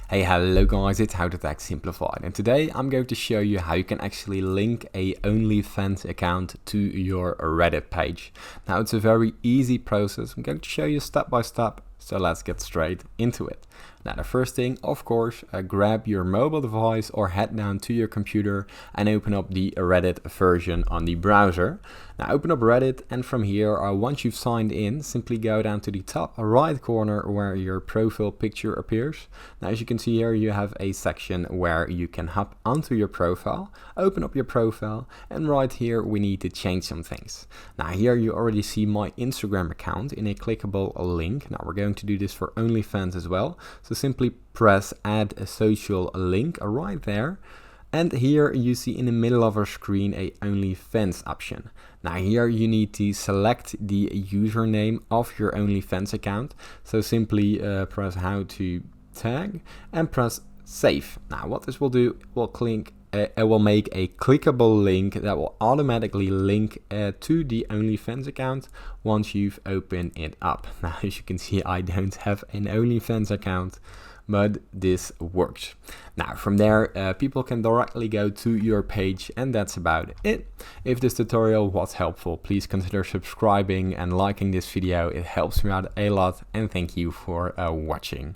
Hey, hello guys, it's How to Tech Simplified, and today I'm going to show you how you can actually link a OnlyFans account to your Reddit page. Now it's a very easy process. I'm going to show you step by step, so let's get straight into it. Now the first thing, of course, grab your mobile device or head down to your computer and open up the Reddit version on the browser. Now open up Reddit, and from here, once you've signed in, simply go down to the top right corner where your profile picture appears. Now as you can see here, you have a section where you can hop onto your profile, open up your profile, and right here we need to change some things. Now here you already see my Instagram account in a clickable link. Now we're going to do this for OnlyFans as well. So simply press add a social link right there. And here you see in the middle of our screen a OnlyFans option. Now here you need to select the username of your OnlyFans account. So simply press how to tag and press save. Now what this will do, it will make a clickable link that will automatically link to the OnlyFans account once you've opened it up. Now as you can see, I don't have an OnlyFans account, but this works. Now from there, people can directly go to your page, and that's about it. If this tutorial was helpful, please consider subscribing and liking this video. It helps me out a lot, and thank you for watching.